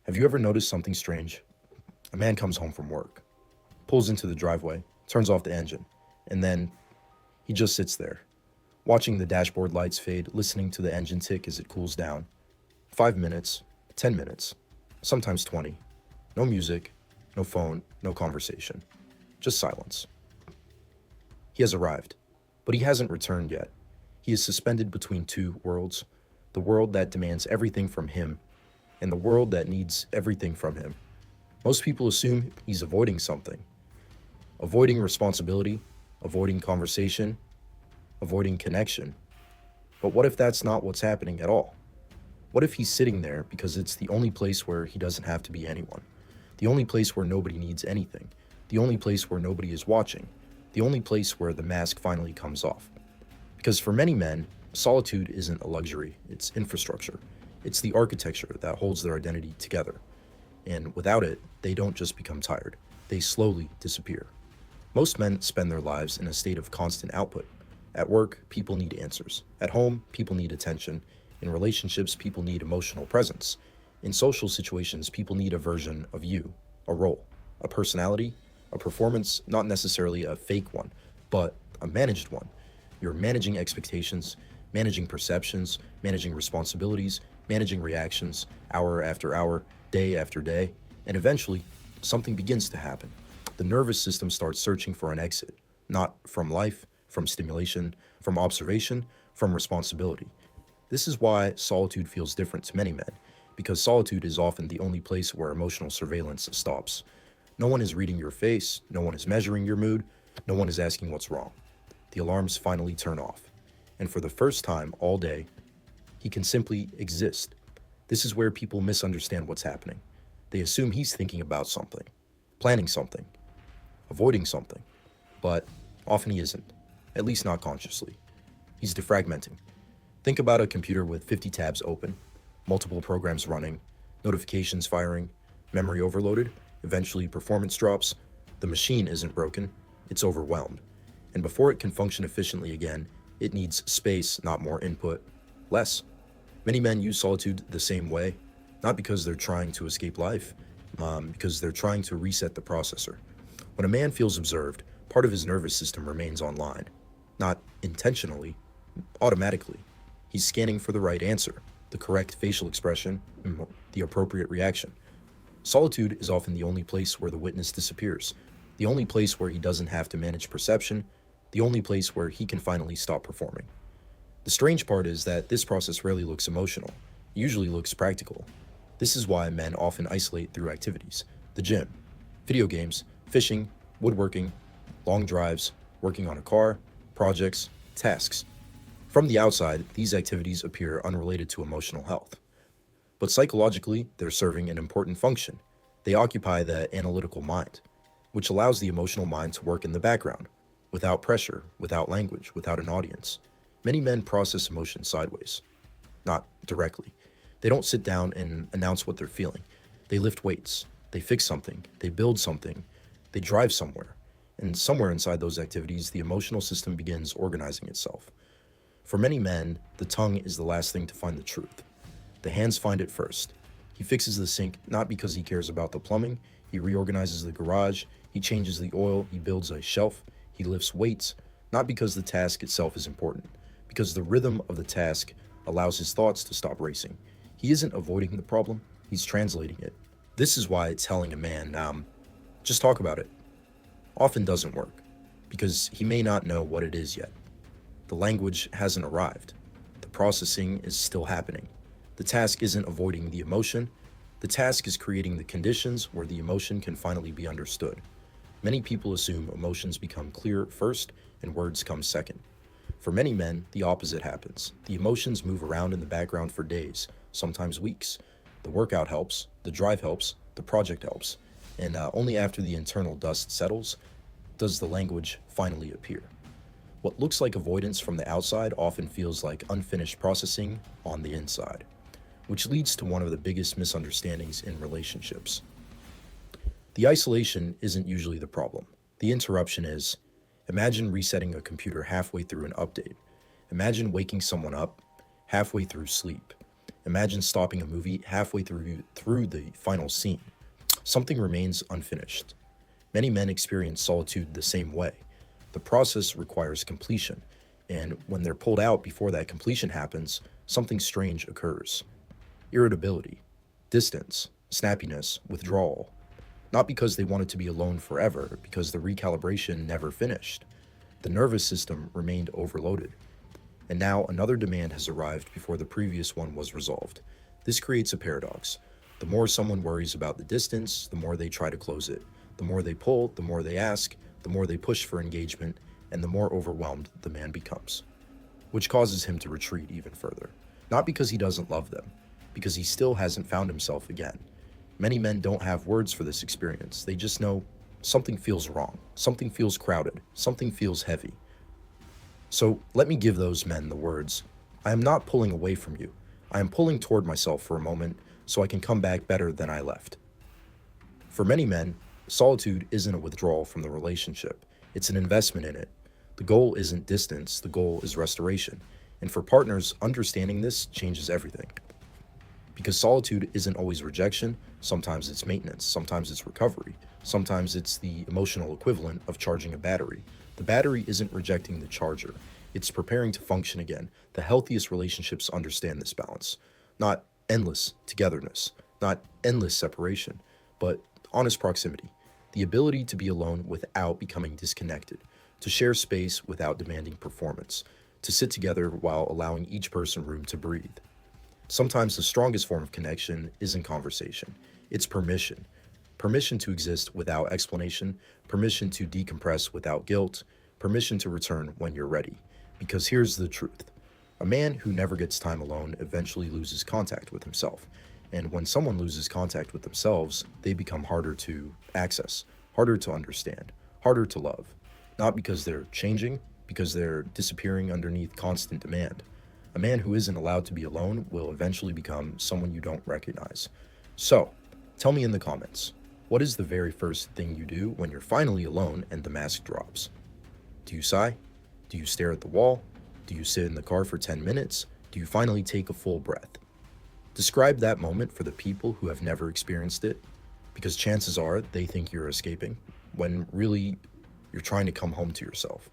Have you ever noticed something strange? A man comes home from work, pulls into the driveway, turns off the engine, and then he just sits there, watching the dashboard lights fade, listening to the engine tick as it cools down. 5 minutes, 10 minutes, sometimes 20. No music, no phone, no conversation, just silence. He has arrived, but he hasn't returned yet. He is suspended between two worlds, the world that demands everything from him and the world that needs everything from him. Most people assume he's avoiding something, avoiding responsibility, avoiding conversation, avoiding connection. But what if that's not what's happening at all? What if he's sitting there because it's the only place where he doesn't have to be anyone? The only place where nobody needs anything? The only place where nobody is watching? The only place where the mask finally comes off? Because for many men, solitude isn't a luxury, it's infrastructure. It's the architecture that holds their identity together. And without it, they don't just become tired, they slowly disappear. Most men spend their lives in a state of constant output. At work, people need answers. At home, people need attention. In relationships, people need emotional presence. In social situations, people need a version of you, a role, a personality, a performance, not necessarily a fake one, but a managed one. You're managing expectations, managing perceptions, managing responsibilities, managing reactions, hour after hour, day after day, and eventually, something begins to happen. The nervous system starts searching for an exit, not from life, from stimulation, from observation, from responsibility. This is why solitude feels different to many men, because solitude is often the only place where emotional surveillance stops. No one is reading your face, no one is measuring your mood, no one is asking what's wrong. The alarms finally turn off, and for the first time all day, he can simply exist. This is where people misunderstand what's happening. They assume he's thinking about something, planning something, avoiding something, but often he isn't, at least not consciously. He's defragmenting. Think about a computer with 50 tabs open, multiple programs running, notifications firing, memory overloaded, eventually performance drops. The machine isn't broken, it's overwhelmed. And before it can function efficiently again, it needs space, not more input, less. Many men use solitude the same way, not because they're trying to escape life, because they're trying to reset the processor. When a man feels observed, part of his nervous system remains online, not intentionally, automatically. He's scanning for the right answer, the correct facial expression, the appropriate reaction. Solitude is often the only place where the witness disappears, the only place where he doesn't have to manage perception, the only place where he can finally stop performing. The strange part is that this process rarely looks emotional, it usually looks practical. This is why men often isolate through activities: the gym, video games, fishing, woodworking, long drives, working on a car, projects, tasks. From the outside, these activities appear unrelated to emotional health. But psychologically, they're serving an important function. They occupy the analytical mind, which allows the emotional mind to work in the background, without pressure, without language, without an audience. Many men process emotions sideways, not directly. They don't sit down and announce what they're feeling. They lift weights, they fix something, they build something, they drive somewhere. And somewhere inside those activities, the emotional system begins organizing itself. For many men, the tongue is the last thing to find the truth. The hands find it first. He fixes the sink not because he cares about the plumbing, he reorganizes the garage, he changes the oil, he builds a shelf, he lifts weights, not because the task itself is important, because the rhythm of the task allows his thoughts to stop racing. He isn't avoiding the problem, he's translating it. This is why telling a man, just talk about it, often doesn't work, because he may not know what it is yet. The language hasn't arrived. The processing is still happening. The task isn't avoiding the emotion. The task is creating the conditions where the emotion can finally be understood. Many people assume emotions become clear first and words come second. For many men, the opposite happens. The emotions move around in the background for days, sometimes weeks. The workout helps, the drive helps, the project helps, and only after the internal dust settles does the language finally appear. What looks like avoidance from the outside often feels like unfinished processing on the inside, which leads to one of the biggest misunderstandings in relationships. The isolation isn't usually the problem. The interruption is. Imagine resetting a computer halfway through an update. Imagine waking someone up halfway through sleep. Imagine stopping a movie halfway through the final scene. Something remains unfinished. Many men experience solitude the same way. The process requires completion, and when they're pulled out before that completion happens, something strange occurs. Irritability, distance, snappiness, withdrawal. Not because they wanted to be alone forever, because the recalibration never finished. The nervous system remained overloaded. And now another demand has arrived before the previous one was resolved. This creates a paradox. The more someone worries about the distance, the more they try to close it. The more they pull, the more they ask, the more they push for engagement, and the more overwhelmed the man becomes, which causes him to retreat even further. Not because he doesn't love them, because he still hasn't found himself again. Many men don't have words for this experience. They just know something feels wrong, something feels crowded, something feels heavy. So let me give those men the words. I am not pulling away from you. I am pulling toward myself for a moment so I can come back better than I left. For many men, solitude isn't a withdrawal from the relationship. It's an investment in it. The goal isn't distance, the goal is restoration. And for partners, understanding this changes everything. Because solitude isn't always rejection, sometimes it's maintenance, sometimes it's recovery, sometimes it's the emotional equivalent of charging a battery. The battery isn't rejecting the charger, it's preparing to function again. The healthiest relationships understand this balance. Not endless togetherness, not endless separation, but honest proximity. The ability to be alone without becoming disconnected, to share space without demanding performance, to sit together while allowing each person room to breathe. Sometimes the strongest form of connection isn't conversation, it's permission. Permission to exist without explanation, permission to decompress without guilt, permission to return when you're ready. Because here's the truth. A man who never gets time alone eventually loses contact with himself. And when someone loses contact with themselves, they become harder to access, harder to understand, harder to love. Not because they're changing, because they're disappearing underneath constant demand. A man who isn't allowed to be alone will eventually become someone you don't recognize. So, tell me in the comments, what is the very first thing you do when you're finally alone and the mask drops? Do you sigh? Do you stare at the wall? Do you sit in the car for 10 minutes? Do you finally take a full breath? Describe that moment for the people who have never experienced it, because chances are they think you're escaping, when really you're trying to come home to yourself.